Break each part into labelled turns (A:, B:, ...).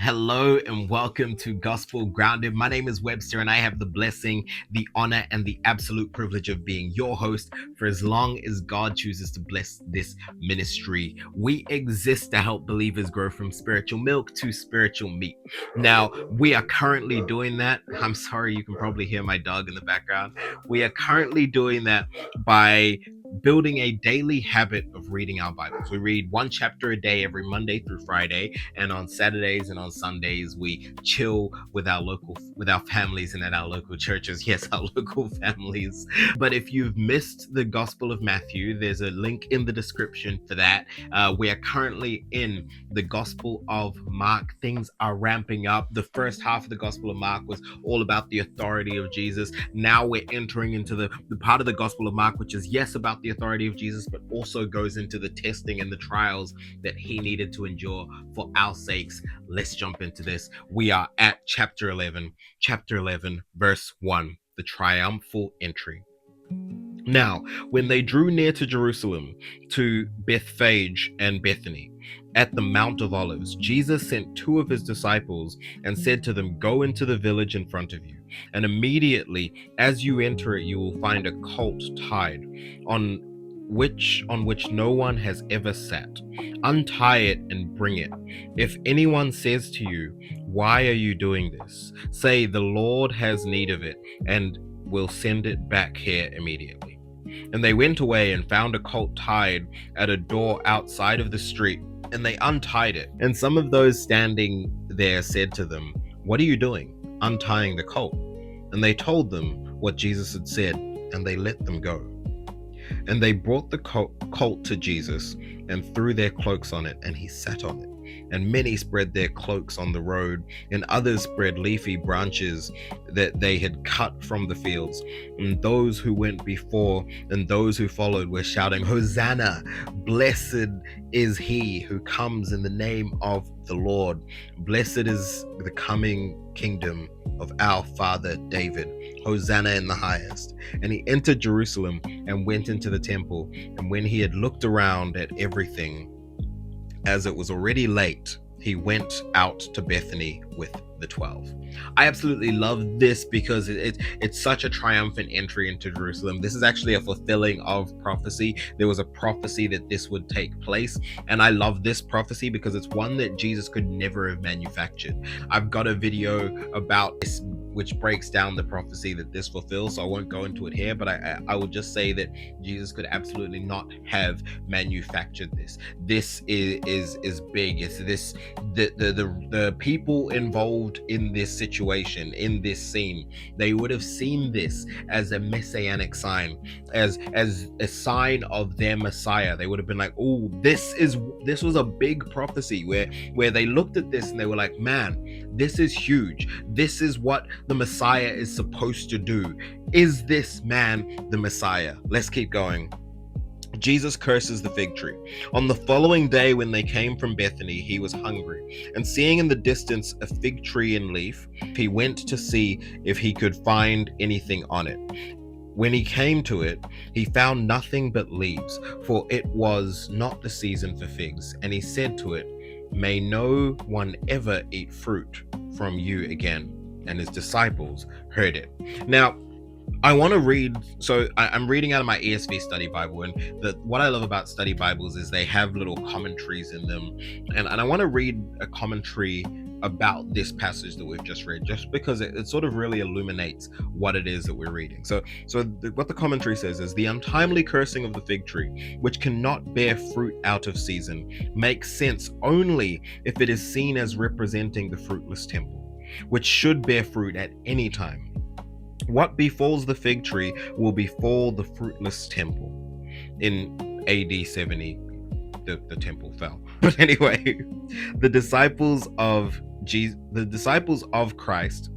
A: Hello and welcome to Gospel Grounded. My name is Webster and I have the blessing, the honor, and the absolute privilege of being your host for as long as God chooses to bless this ministry. We exist to help believers grow from spiritual milk to spiritual meat. Now, we are currently doing that. I'm sorry, you can probably hear my dog in the background. We are currently doing that by building a daily habit of reading our Bibles. We read one chapter a day every Monday through Friday, and on Saturdays and on Sundays we chill with our families and at our local churches. Yes, our local families. But if you've missed the Gospel of Matthew, there's a link in the description for that. We are currently in the Gospel of Mark. Things are ramping up. The first half of the Gospel of Mark was all about the authority of Jesus. Now we're entering into the part of the Gospel of Mark which is yes about the authority of Jesus, but also goes into the testing and the trials that he needed to endure for our sakes. Let's jump into this. We are at chapter 11, verse 1, the triumphal entry. Now, when they drew near to Jerusalem, to Bethphage and Bethany, at the Mount of Olives, Jesus sent two of his disciples and said to them, "Go into the village in front of you, and immediately as you enter it, you will find a colt tied, on which no one has ever sat. Untie it and bring it. If anyone says to you, 'Why are you doing this?' say, 'The Lord has need of it, and will send it back here immediately.'" And they went away and found a colt tied at a door outside of the street, and they untied it. And some of those standing there said to them, "What are you doing, untying the colt?" And they told them what Jesus had said, and they let them go. And they brought the colt to Jesus and threw their cloaks on it, and he sat on it. And many spread their cloaks on the road, and others spread leafy branches that they had cut from the fields. And those who went before and those who followed were shouting, "Hosanna! Blessed is he who comes in the name of the Lord. Blessed is the coming kingdom of our father David. Hosanna in the highest." And he entered Jerusalem and went into the temple. And when he had looked around at everything, as it was already late, he went out to Bethany with the 12. I absolutely love this because it's such a triumphant entry into Jerusalem. This is actually a fulfilling of prophecy. There was a prophecy that this would take place, and I love this prophecy because it's one that Jesus could never have manufactured. I've got a video about this which breaks down the prophecy that this fulfills, so I won't go into it here, but I will just say that Jesus could absolutely not have manufactured this. This is big. It's this the people involved in this situation, in this scene, they would have seen this as a messianic sign, as a sign of their Messiah. They would have been like, "Oh, this was a big prophecy," where they looked at this and they were like, "Man, this is huge. This is what the Messiah is supposed to do. Is this man the Messiah?" Let's keep going. Jesus curses the fig tree. On the following day, when they came from Bethany, he was hungry. And seeing in the distance a fig tree in leaf, he went to see if he could find anything on it. When he came to it, he found nothing but leaves, for it was not the season for figs. And he said to it, "May no one ever eat fruit from you again." And his disciples heard it. Now, I want to read, so I'm reading out of my ESV study Bible, and what I love about study Bibles is they have little commentaries in them, and I want to read a commentary about this passage that we've just read, just because it sort of really illuminates what it is that we're reading. What the commentary says is, "The untimely cursing of the fig tree, which cannot bear fruit out of season, makes sense only if it is seen as representing the fruitless temple, which should bear fruit at any time. What befalls the fig tree will befall the fruitless temple." In AD 70, the temple fell. But anyway, the disciples of Christ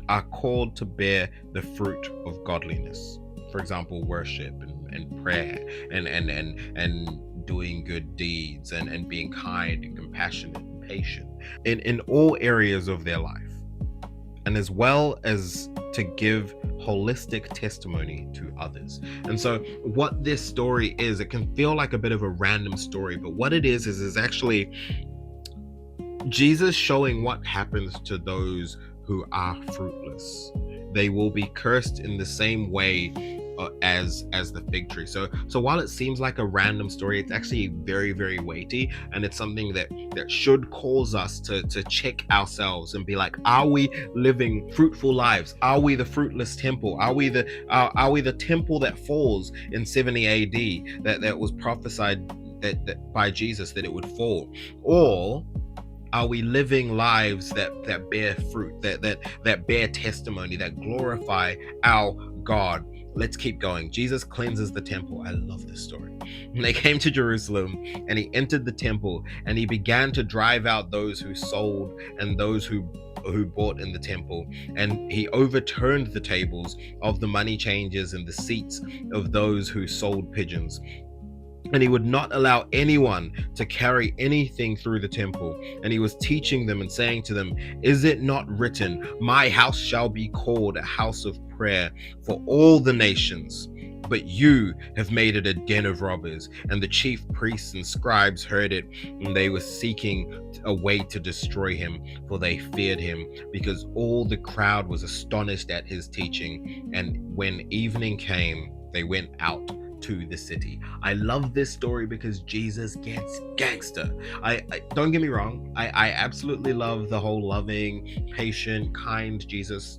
A: are called to bear the fruit of godliness. For example, worship and prayer and doing good deeds and being kind and compassionate and patient in all areas of their life, and as well as to give holistic testimony to others. And so what this story is, it can feel like a bit of a random story, but what it is actually Jesus showing what happens to those who are fruitless. They will be cursed in the same way as the fig tree. So while it seems like a random story, it's actually very, very weighty, and it's something that should cause us to check ourselves and be like, are we living fruitful lives? Are we the fruitless temple? Are we the temple that falls in 70 AD that was prophesied that by Jesus that it would fall? Or are we living lives that bear fruit, that bear testimony, that glorify our God? Let's keep going. Jesus cleanses the temple. I love this story. And they came to Jerusalem, and he entered the temple, and he began to drive out those who sold and those who bought in the temple, and he overturned the tables of the money changers and the seats of those who sold pigeons. And he would not allow anyone to carry anything through the temple. And he was teaching them and saying to them, is it not written, my house shall be called a house of prayer for all the nations? But you have made it a den of robbers. And the chief priests and scribes heard it, and they were seeking a way to destroy him, for they feared him, because all the crowd was astonished at his teaching. And when evening came, they went out to the city. I love this story because Jesus gets gangster. I don't get me wrong, I absolutely love the whole loving, patient, kind Jesus,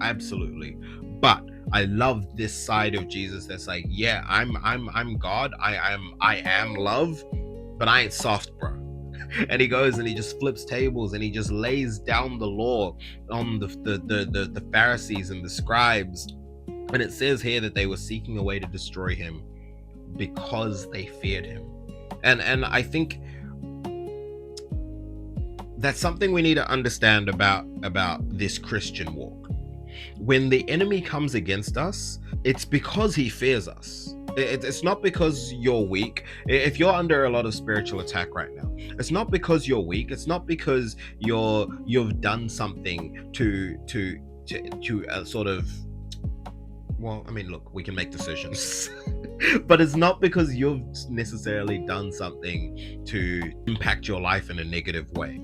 A: absolutely. But I love this side of Jesus that's like, yeah, I'm God, I am love, but I ain't soft, bro. And he goes and he just flips tables and he just lays down the law on the Pharisees and the scribes. And it says here that they were seeking a way to destroy him because they feared him. And I think that's something we need to understand about this Christian walk. When the enemy comes against us, it's because he fears us. It's not because you're weak. If you're under a lot of spiritual attack right now, it's not because you're weak. It's not because you've done something to sort of, well, I mean, look, we can make decisions, but it's not because you've necessarily done something to impact your life in a negative way.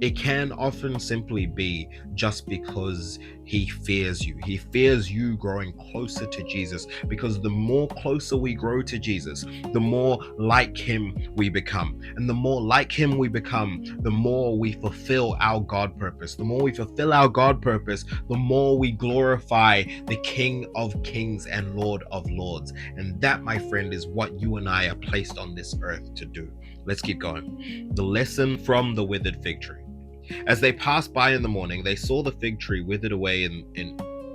A: It can often simply be just because he fears you. He fears you growing closer to Jesus, because the more closer we grow to Jesus, the more like him we become. And the more like him we become, the more we fulfill our God purpose. The more we fulfill our God purpose, the more we glorify the King of Kings and Lord of Lords. And that, my friend, is what you and I are placed on this earth to do. Let's keep going. The lesson from the withered fig tree. As they passed by in the morning, they saw the fig tree withered away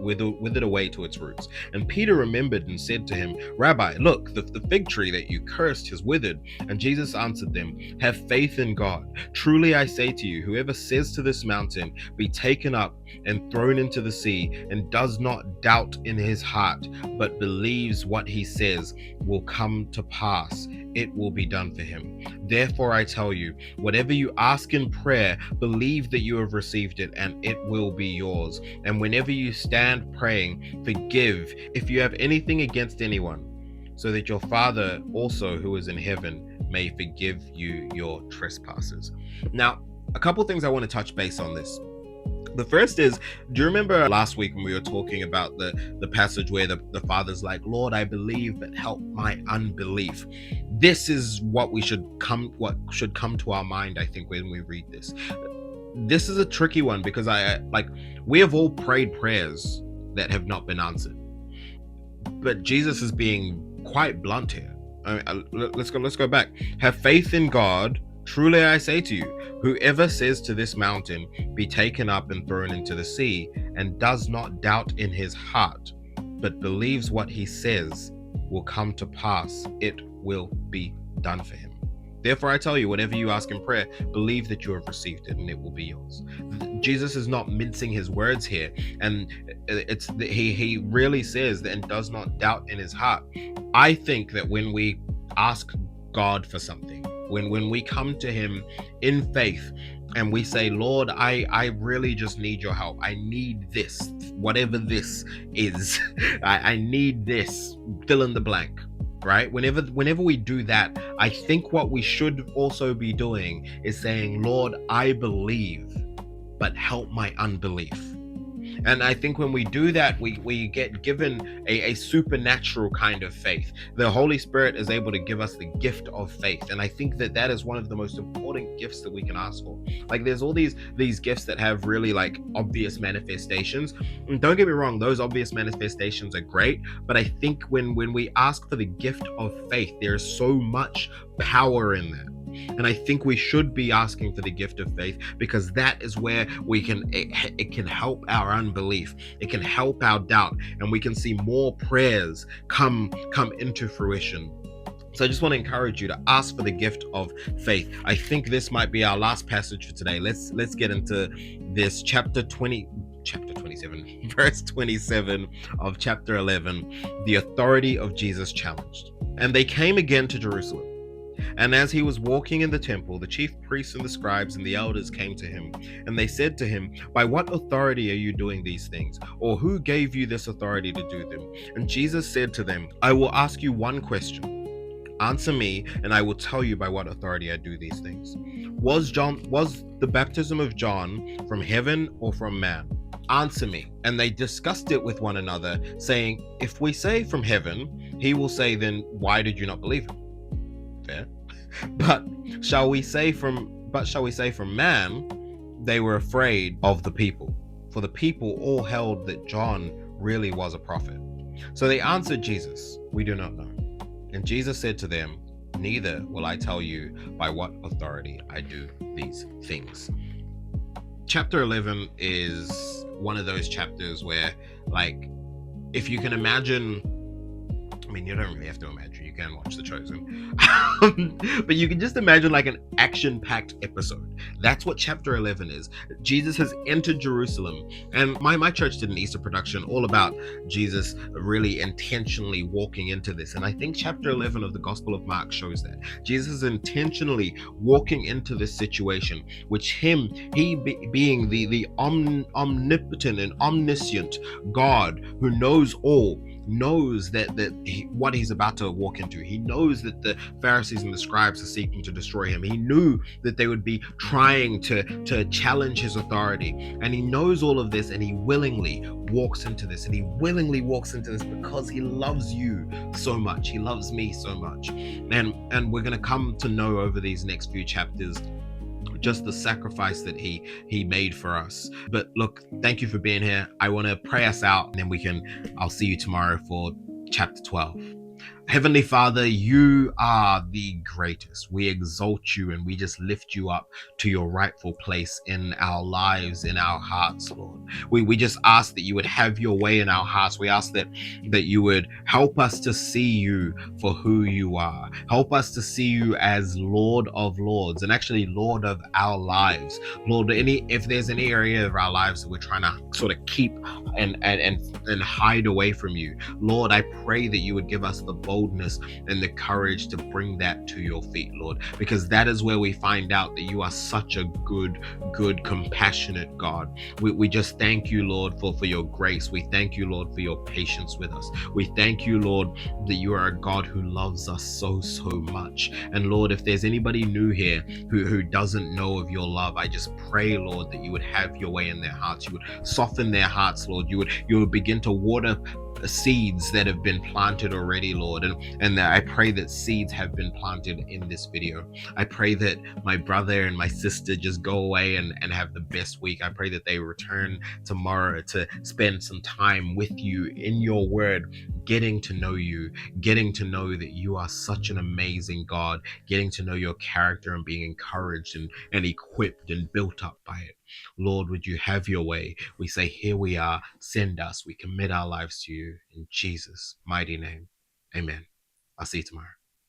A: withered away to its roots. And Peter remembered and said to him, Rabbi, look, the fig tree that you cursed has withered. And Jesus answered them, have faith in God. Truly I say to you, whoever says to this mountain, be taken up and thrown into the sea, and does not doubt in his heart, but believes what he says will come to pass, it will be done for him. Therefore I tell you, whatever you ask in prayer, believe that you have received it, and it will be yours. And whenever you stand praying, forgive if you have anything against anyone, so that your Father also who is in heaven may forgive you your trespasses. Now, a couple things I want to touch base on this. The first is, do you remember last week when we were talking about the passage where the Father's like, Lord, I believe, but help my unbelief? This is what should come to our mind, I think, when we read this. This is a tricky one because we have all prayed prayers that have not been answered. But Jesus is being quite blunt here. Let's go back. Have faith in God. Truly I say to you, whoever says to this mountain, be taken up and thrown into the sea, and does not doubt in his heart, but believes what he says will come to pass, it will be done for him. Therefore I tell you, whatever you ask in prayer, believe that you have received it, and it will be yours. Jesus is not mincing his words here, and he really says that, and does not doubt in his heart. I think that when we ask God for something, when we come to him in faith and we say, Lord, I really just need your help. I need this, whatever this is. I need this, fill in the blank. right? Whenever we do that, I think what we should also be doing is saying, Lord, I believe, but help my unbelief. And I think when we do that, we get given a supernatural kind of faith. The Holy Spirit is able to give us the gift of faith. And I think that that is one of the most important gifts that we can ask for. Like there's all these gifts that have really like obvious manifestations. And don't get me wrong, those obvious manifestations are great. But I think when we ask for the gift of faith, there's so much power in that. And I think we should be asking for the gift of faith, because that is where it can help our unbelief, it can help our doubt, and we can see more prayers come into fruition. So I just want to encourage you to ask for the gift of faith. I think this might be our last passage for today. Let's get into this chapter 27 verse 27 of chapter 11, the authority of Jesus challenged. And they came again to Jerusalem. And as he was walking in the temple, the chief priests and the scribes and the elders came to him, and they said to him, "By what authority are you doing these things? Or who gave you this authority to do them?" And Jesus said to them, "I will ask you one question. Answer me, and I will tell you by what authority I do these things. Was the baptism of John from heaven or from man? Answer me." And they discussed it with one another, saying, "If we say from heaven, he will say, then why did you not believe him? Fair. But shall we say from man?" They were afraid of the people, for the people all held that John really was a prophet. So they answered Jesus, "We do not know." And Jesus said to them, "Neither will I tell you by what authority I do these things." Chapter 11 is one of those chapters where, like, if you can imagine, I mean, you don't really have to imagine, you can watch The Chosen. But you can just imagine like an action-packed episode. That's what chapter 11 is. Jesus has entered Jerusalem. And my church did an Easter production all about Jesus really intentionally walking into this. And I think chapter 11 of the Gospel of Mark shows that. Jesus is intentionally walking into this situation, which being the omnipotent and omniscient God who knows all, knows what he's about to walk into. He knows that the Pharisees and the scribes are seeking to destroy him. He knew that they would be trying to challenge his authority, and he knows all of this, and he willingly walks into this. And he willingly walks into this because he loves you so much. He loves me so much. And we're going to come to know over these next few chapters just the sacrifice that he made for us. But look, thank you for being here. I want to pray us out, and then I'll see you tomorrow for chapter 12. Heavenly Father, you are the greatest. We exalt you and we just lift you up to your rightful place in our lives, in our hearts, Lord. We just ask that you would have your way in our hearts. We ask that you would help us to see you for who you are. Help us to see you as Lord of Lords, and actually Lord of our lives. Lord, if there's any area of our lives that we're trying to sort of keep and hide away from you, Lord, I pray that you would give us the boldness and the courage to bring that to your feet, Lord, because that is where we find out that you are such a good, compassionate God. We just thank you, Lord, for your grace. We thank you, Lord, for your patience with us. We thank you, Lord, that you are a God who loves us so much. And Lord, if there's anybody new here who doesn't know of your love, I just pray, Lord, that you would have your way in their hearts. You would soften their hearts, Lord. You would begin to water seeds that have been planted already, Lord, and that I pray that seeds have been planted in this video. I pray that my brother and my sister just go away and have the best week. I pray that they return tomorrow to spend some time with you in your word, getting to know you, getting to know that you are such an amazing God, getting to know your character and being encouraged and equipped and built up by it. Lord, would you have your way? We say, here we are, send us. We commit our lives to you in Jesus' mighty name. Amen. I'll see you tomorrow.